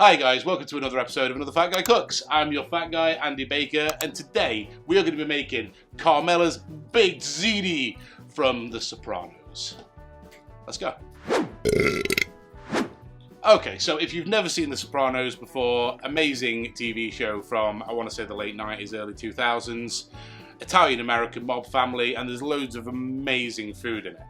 Hi guys, welcome to another episode of Another Fat Guy Cooks. I'm your fat guy, Andy Baker, and today we are going to be making Carmela's baked ziti from The Sopranos. Let's go. Okay, so if you've never seen The Sopranos before, amazing TV show from, I want to say the late 90s, early 2000s, Italian-American mob family, and there's loads of amazing food in it.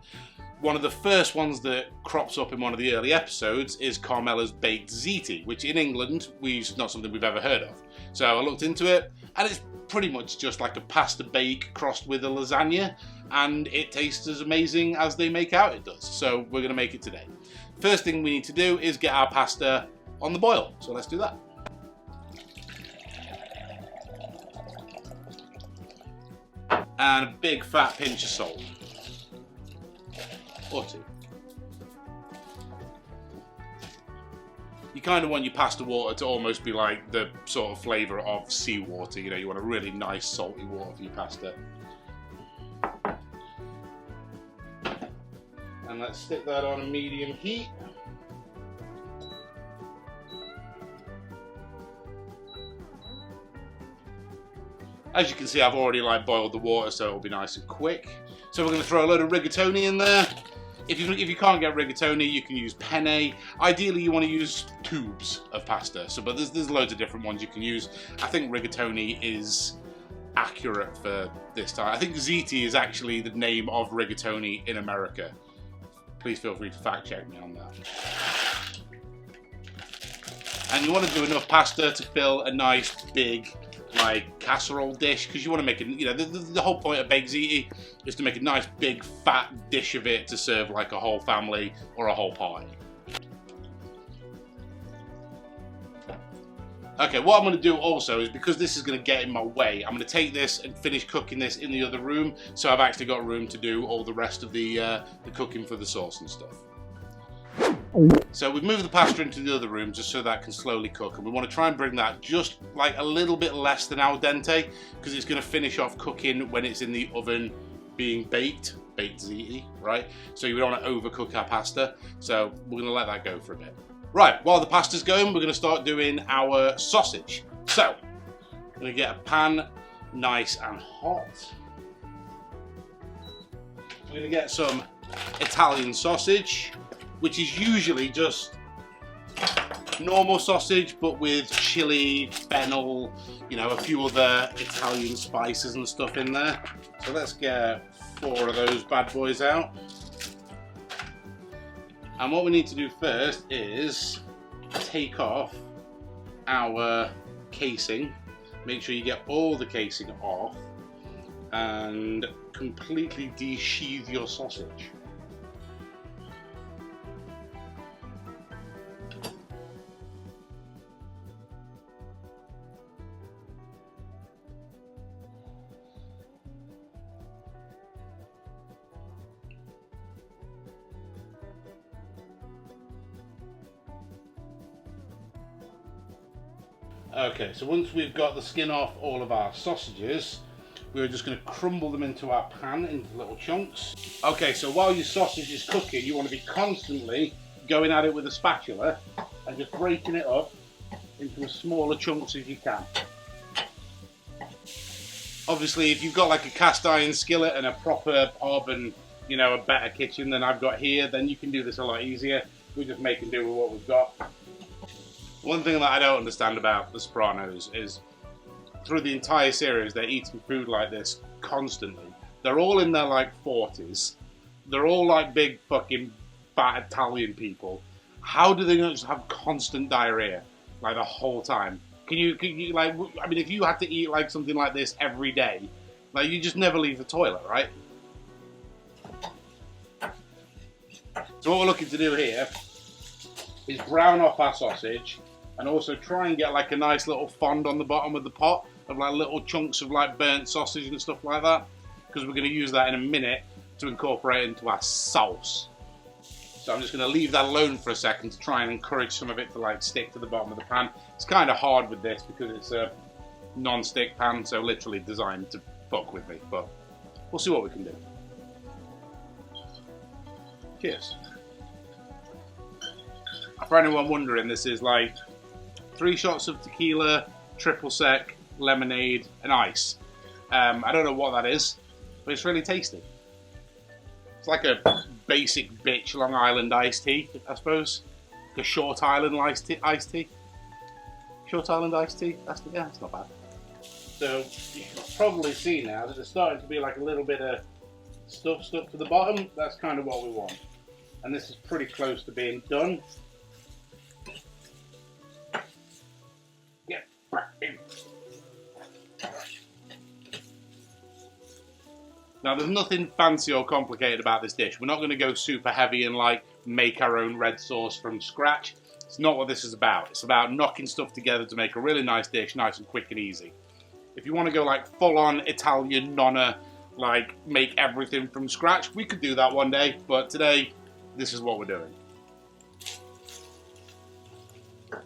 One of the first ones that crops up in one of the early episodes is Carmela's baked ziti, which in England is not something we've ever heard of. So I looked into it, and it's pretty much just like a pasta bake crossed with a lasagna, and it tastes as amazing as they make out it does. So we're going to make it today. First thing we need to do is get our pasta on the boil, so let's do that. And a big fat pinch of salt. Or two. You kind of want your pasta water to almost be like the sort of flavour of seawater. You know, you want a really nice salty water for your pasta. And let's stick that on a medium heat. As you can see, I've already boiled the water, so it'll be nice and quick. So we're going to throw a load of rigatoni in there. If you can't get rigatoni, you can use penne. Ideally, you want to use tubes of pasta. But there's loads of different ones you can use. I think rigatoni is accurate for this time. I think ziti is actually the name of rigatoni in America. Please feel free to fact check me on that. And you want to do enough pasta to fill a nice big casserole dish, because you want to make it, you know, the whole point of baked ziti is to make a nice big fat dish of it to serve like a whole family or a whole party. Okay, what I'm going to do also is, because this is going to get in my way, I'm going to take this and finish cooking this in the other room, so I've actually got room to do all the rest of the cooking for the sauce and stuff. So we've moved the pasta into the other room just so that can slowly cook, and we want to try and bring that just like a little bit less than al dente, because it's going to finish off cooking when it's in the oven being baked ziti, right? So you don't want to overcook our pasta, so we're going to let that go for a bit. Right, while the pasta's going, we're going to start doing our sausage. So I'm going to get a pan nice and hot. We're going to get some Italian sausage, which is usually just normal sausage, but with chili, fennel, you know, a few other Italian spices and stuff in there. So let's get 4 of those bad boys out. And what we need to do first is take off our casing. Make sure you get all the casing off and completely de-sheathe your sausage. Okay, so once we've got the skin off all of our sausages, we're just going to crumble them into our pan into little chunks. Okay, so while your sausage is cooking, you want to be constantly going at it with a spatula and just breaking it up into as smaller chunks as you can. Obviously, if you've got like a cast iron skillet and a proper hob and, you know, a better kitchen than I've got here, then you can do this a lot easier. We're just making do with what we've got. One thing that I don't understand about The Sopranos is through the entire series, they're eating food like this constantly. They're all in their like 40s. They're all like big fucking fat Italian people. How do they not just have constant diarrhea like the whole time? Can you like, I mean, if you had to eat like something like this every day, like you just never leave the toilet, right? So what we're looking to do here is brown off our sausage, and also try and get like a nice little fond on the bottom of the pot of like little chunks of like burnt sausage and stuff like that, because we're going to use that in a minute to incorporate into our sauce. So I'm just going to leave that alone for a second to try and encourage some of it to like stick to the bottom of the pan. It's kind of hard with this because it's a non-stick pan, so literally designed to fuck with me, but we'll see what we can do. Cheers. For anyone wondering, this is like 3 shots of tequila, triple sec, lemonade, and ice. I don't know what that is, but it's really tasty. It's like a basic bitch Long Island iced tea, I suppose. The Short Island iced tea. Short Island iced tea. Yeah, that's not bad. So you can probably see now that there's starting to be like a little bit of stuff stuck to the bottom. That's kind of what we want. And this is pretty close to being done. Get back in. Now there's nothing fancy or complicated about this dish. We're not going to go super heavy and like make our own red sauce from scratch. It's not what this is about. It's about knocking stuff together to make a really nice dish, nice and quick and easy. If you want to go like full-on Italian nonna, like make everything from scratch, we could do that one day, but today, this is what we're doing. Okay,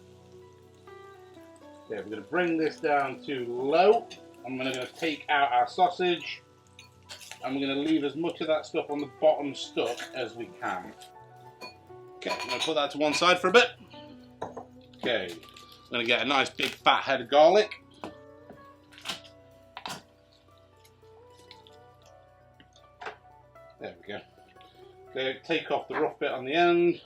we're going to bring this down to low. I'm going to take out our sausage, and we're going to leave as much of that stuff on the bottom stuck as we can. Okay, I'm going to put that to one side for a bit. Okay, I'm going to get a nice big fat head of garlic. There we go. Okay, take off the rough bit on the end.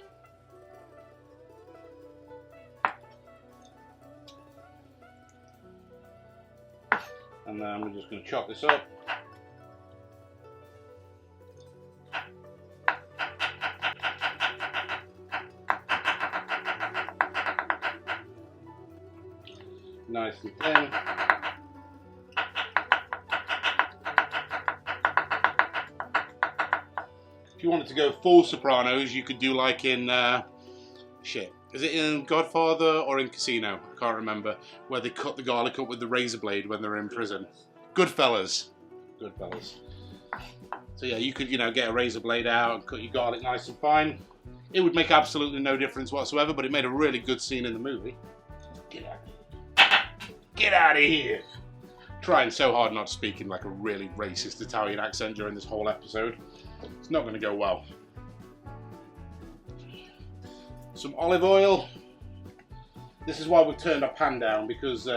And then we're just going to chop this up. Nice and thin. If you wanted to go full Sopranos, you could do like in, shit, is it in Godfather or in Casino? I can't remember, where they cut the garlic up with the razor blade when they're in prison. Goodfellas. Goodfellas. So yeah, you could, you know, get a razor blade out and cut your garlic nice and fine. It would make absolutely no difference whatsoever, but it made a really good scene in the movie. Get out. Get out of here! Trying so hard not to speak in like a really racist Italian accent during this whole episode. It's not going to go well. Some olive oil. This is why we've turned our pan down, because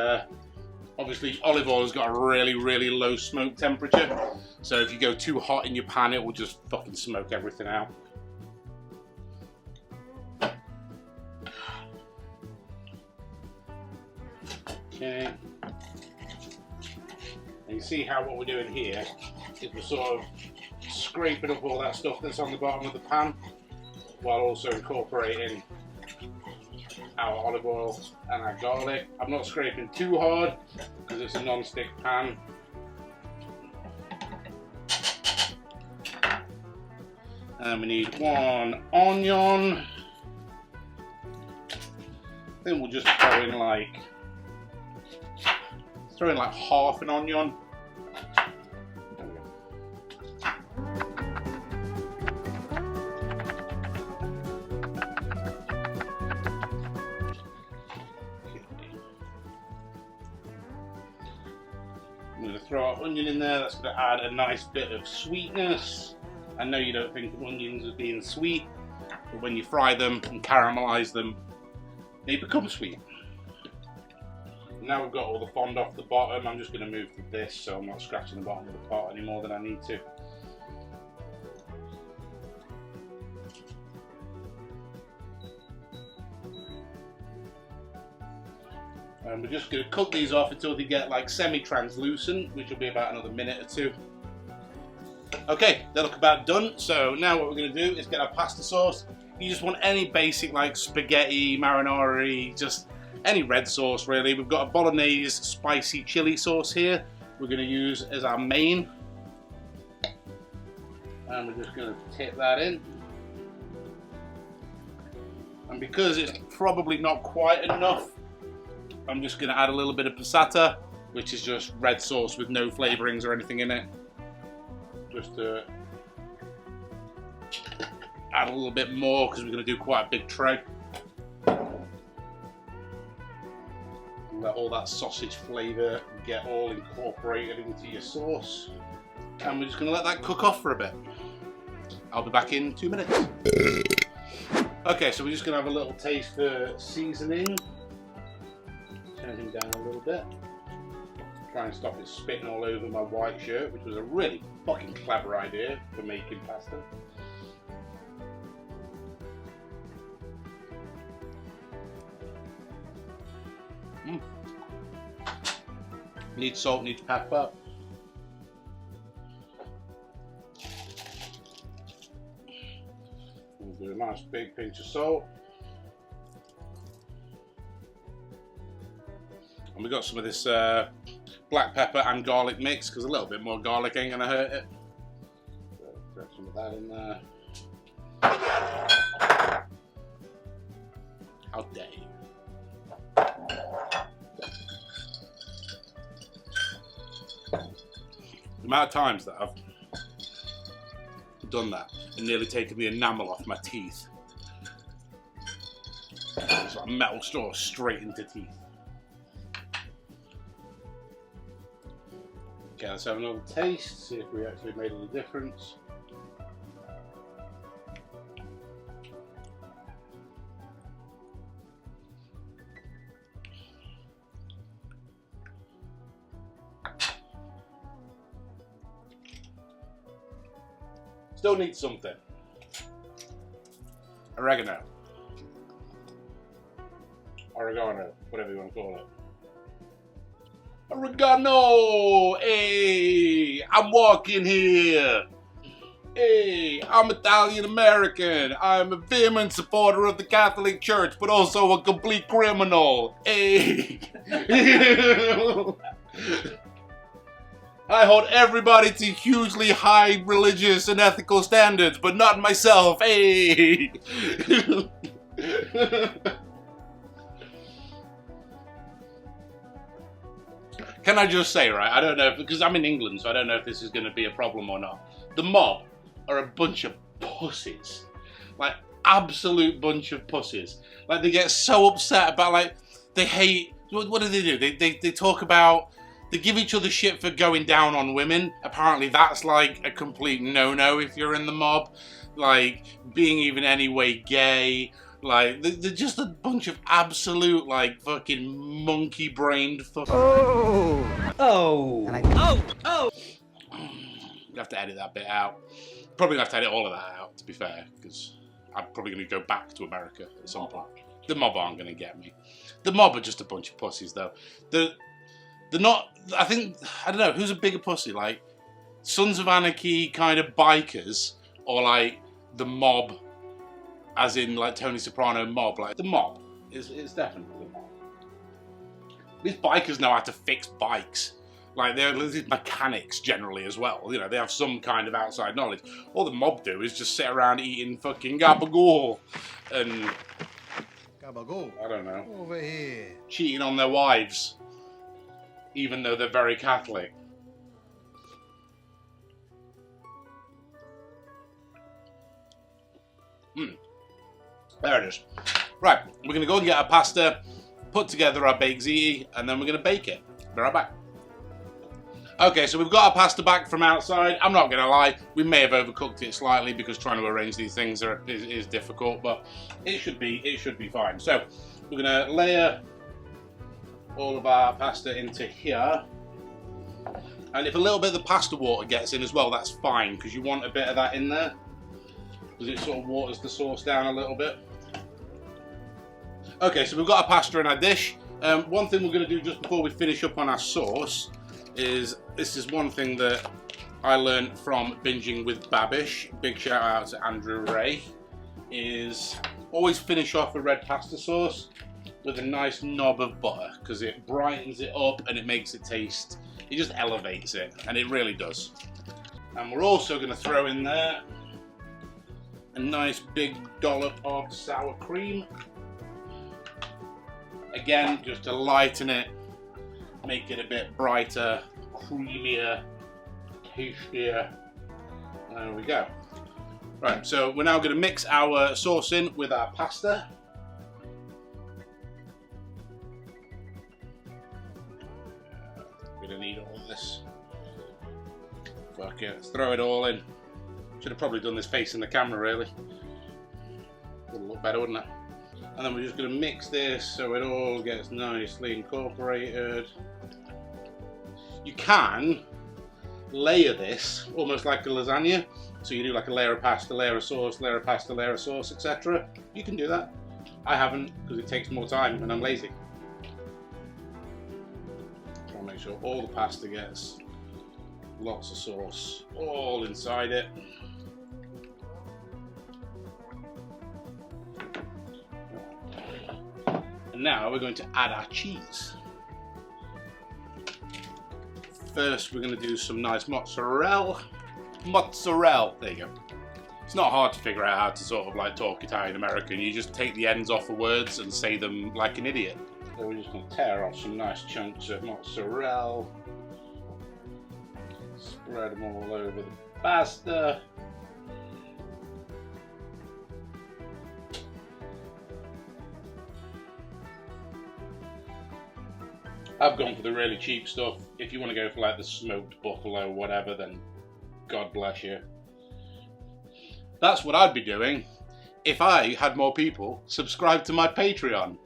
obviously olive oil has got a really, really low smoke temperature. So if you go too hot in your pan, it will just fucking smoke everything out. Okay. And you see how what we're doing here is we're sort of scraping up all that stuff that's on the bottom of the pan while also incorporating our olive oil and our garlic. I'm not scraping too hard because it's a non-stick pan. And we need 1 onion. Then we'll just throw in like half an onion. I'm going to throw our onion in there. That's going to add a nice bit of sweetness. I know you don't think of onions as being sweet, but when you fry them and caramelize them, they become sweet. Now we've got all the fond off the bottom, I'm just going to move to this so I'm not scratching the bottom of the pot any more than I need to. And we're just going to cook these off until they get like semi-translucent, which will be about another minute or 2. Okay, they look about done. So now what we're going to do is get our pasta sauce. You just want any basic like spaghetti, marinara, just any red sauce really. We've got a bolognese spicy chili sauce here we're going to use as our main. And we're just going to tip that in. And because it's probably not quite enough, I'm just going to add a little bit of passata, which is just red sauce with no flavorings or anything in it. Just to add a little bit more because we're going to do quite a big tray. Let all that sausage flavour get all incorporated into your sauce. And we're just going to let that cook off for a bit. I'll be back in 2 minutes. Okay, so we're just going to have a little taste for seasoning. bit. Try and stop it spitting all over my white shirt, which was a really fucking clever idea for making pasta. Needs salt, needs pepper. We'll do a nice big pinch of salt. And we got some of this black pepper and garlic mix, because a little bit more garlic ain't gonna hurt it. So throw some of that in there. How dare you? The amount of times that I've done that and nearly taken the enamel off my teeth. It's like a metal straw straight into teeth. Okay, let's have another taste, see if we actually made any difference. Still need something. Oregano. Oregano, whatever you want to call it. Oregano! Hey, I'm walking here. Hey, I'm Italian American. I'm a vehement supporter of the Catholic Church, but also a complete criminal. Hey. I hold everybody to hugely high religious and ethical standards, but not myself. Hey! Can I just say, right, I don't know, because I'm in England, so I don't know if this is going to be a problem or not. The mob are a bunch of pussies. Like, absolute bunch of pussies. Like, they get so upset about, like, they hate, what do? They talk about, they give each other shit for going down on women. Apparently that's like a complete no-no if you're in the mob. Like, being even any way gay. Like, they're just a bunch of absolute, like, fucking monkey-brained fuck. Oh! Oh! Oh! You have to edit that bit out. Probably gonna have to edit all of that out, to be fair, because I'm probably gonna go back to America at some point. The mob aren't gonna get me. The mob are just a bunch of pussies, though. They're not, I think, I don't know, who's a bigger pussy? Like, Sons of Anarchy kind of bikers, or like the mob, as in like Tony Soprano mob? Like, the mob is definitely the mob. These bikers know how to fix bikes. Like, they're mechanics generally as well. You know, they have some kind of outside knowledge. All the mob do is just sit around eating fucking gabagool and, gabagool? I don't know. Over here. Cheating on their wives. Even though they're very Catholic. There it is. Right, we're going to go and get our pasta, put together our baked ziti, and then we're going to bake it. Be right back. Okay, so we've got our pasta back from outside. I'm not going to lie, we may have overcooked it slightly because trying to arrange these things is difficult, but it should be fine. So, we're going to layer all of our pasta into here, and if a little bit of the pasta water gets in as well, that's fine, because you want a bit of that in there because it sort of waters the sauce down a little bit. Okay, so we've got our pasta in our dish. One thing we're going to do just before we finish up on our sauce is, this is one thing that I learned from binging with Babish, big shout out to Andrew Ray, is always finish off a red pasta sauce with a nice knob of butter, because it brightens it up and it makes it taste, it just elevates it, and it really does. And we're also going to throw in there a nice big dollop of sour cream. Again, just to lighten it, make it a bit brighter, creamier, tastier. There we go. Right, so we're now going to mix our sauce in with our pasta. Gonna need all this. Fuck it, let's throw it all in. Should have probably done this facing the camera, really. Would look better, wouldn't it? And then we're just going to mix this so it all gets nicely incorporated. You can layer this almost like a lasagna. So you do like a layer of pasta, layer of sauce, layer of pasta, layer of sauce, etc. You can do that. I haven't because it takes more time and I'm lazy. Try and make sure all the pasta gets lots of sauce all inside it. And now we're going to add our cheese. First, we're going to do some nice mozzarella. Mozzarella, there you go. It's not hard to figure out how to sort of like talk Italian American. You just take the ends off the words and say them like an idiot. So we're just going to tear off some nice chunks of mozzarella. Spread them all over the pasta. I've gone for the really cheap stuff. If you want to go for like the smoked buffalo or whatever, then God bless you. That's what I'd be doing if I had more people subscribe to my Patreon.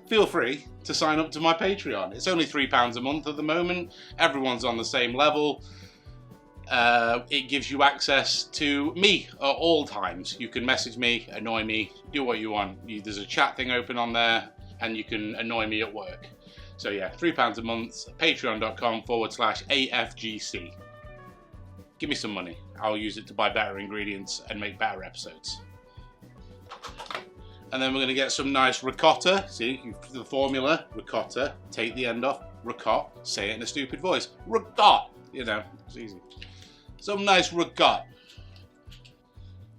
Feel free to sign up to my Patreon. It's only £3 a month at the moment. Everyone's on the same level. It gives you access to me at all times. You can message me, annoy me, do what you want. There's a chat thing open on there and you can annoy me at work. So yeah, £3 a month, patreon.com/AFGC. Give me some money. I'll use it to buy better ingredients and make better episodes. And then we're going to get some nice ricotta. See, the formula, ricotta. Take the end off, ricotta. Say it in a stupid voice. Ricotta! You know, it's easy. Some nice ricotta.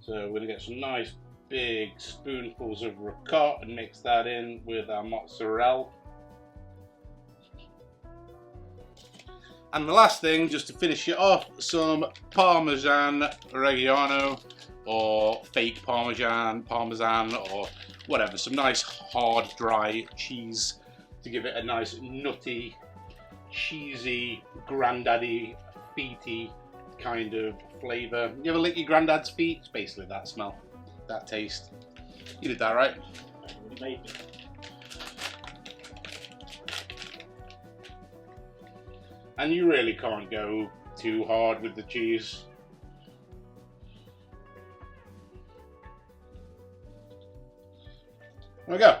So we're going to get some nice big spoonfuls of ricotta and mix that in with our mozzarella. And the last thing, just to finish it off, some Parmesan Reggiano or fake Parmesan, or whatever. Some nice hard, dry cheese to give it a nice nutty, cheesy, granddaddy, feety kind of flavour. You ever lick your granddad's feet? It's basically that smell, that taste. You did that right? Maybe. And you really can't go too hard with the cheese. There we go.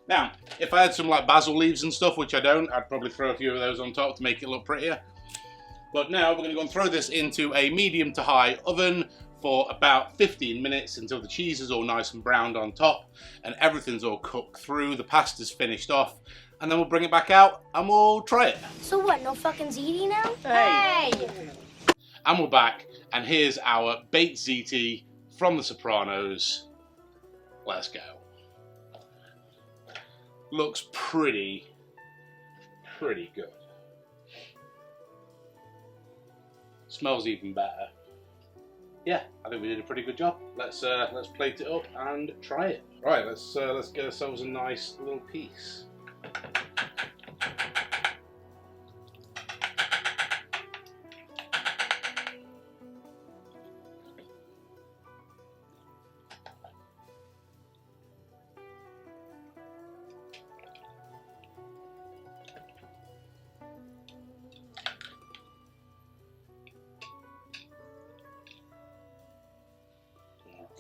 Now, if I had some like basil leaves and stuff, which I don't, I'd probably throw a few of those on top to make it look prettier. But now we're going to go and throw this into a medium to high oven for about 15 minutes until the cheese is all nice and browned on top and everything's all cooked through, the pasta's finished off, and then we'll bring it back out and we'll try it. So what, no fucking ziti now? Hey! And we're back, and here's our baked ziti from the Sopranos. Let's go. Looks pretty good. Smells even better. Yeah, I think we did a pretty good job. Let's plate it up and try it. Right, let's get ourselves a nice little piece.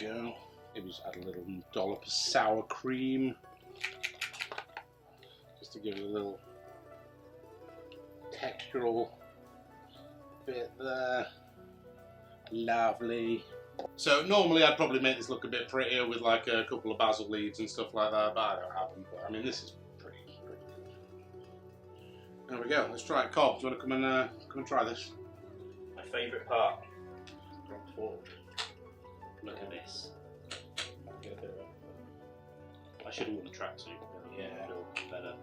Go. Maybe just add a little dollop of sour cream just to give it a little textural bit there. Lovely. So normally I'd probably make this look a bit prettier with like a couple of basil leaves and stuff like that, but I don't have them. But I mean, this is pretty good. There we go. Let's try it. Cobb, do you want to come and try this? My favourite part. Look at this. I should have worn the tracksuit. Yeah, feel better.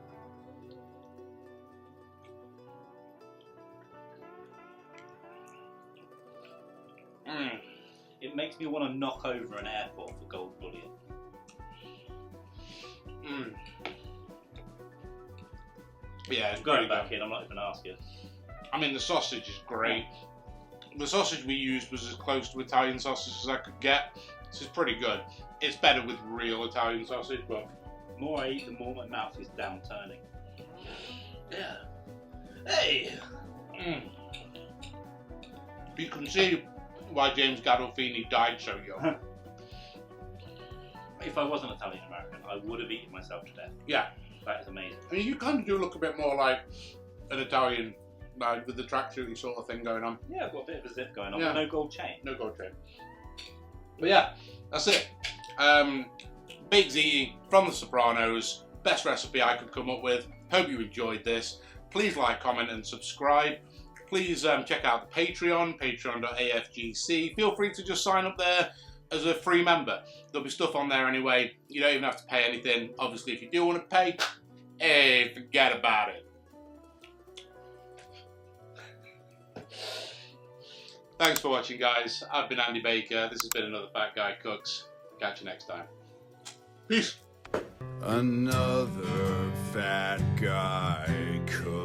It makes me want to knock over an airport for gold bullion. Yeah, it's Go very back good. in, I'm not even asking. I mean, the sausage is great. The sausage we used was as close to Italian sausage as I could get. This is pretty good. It's better with real Italian sausage, but The more I eat, the more my mouth is down turning. Yeah. Hey! you can see why James Gandolfini died so young. If I wasn't Italian American, I would have eaten myself to death. Yeah. That is amazing. I mean, you kind of do look a bit more like an Italian, like with the tracksuity sort of thing going on. Yeah, I've got a bit of a zip going on, Yeah. but no gold chain. No gold chain. But yeah, that's it. Big Ziti from The Sopranos. Best recipe I could come up with. Hope you enjoyed this. Please like, comment and subscribe. Please check out the Patreon, patreon.afgc. Feel free to just sign up there as a free member. There'll be stuff on there anyway. You don't even have to pay anything. Obviously, if you do want to pay, hey, forget about it. Thanks for watching, guys. I've been Andy Baker. This has been another Fat Guy Cooks. Catch you next time. Peace. Another fat guy cooks.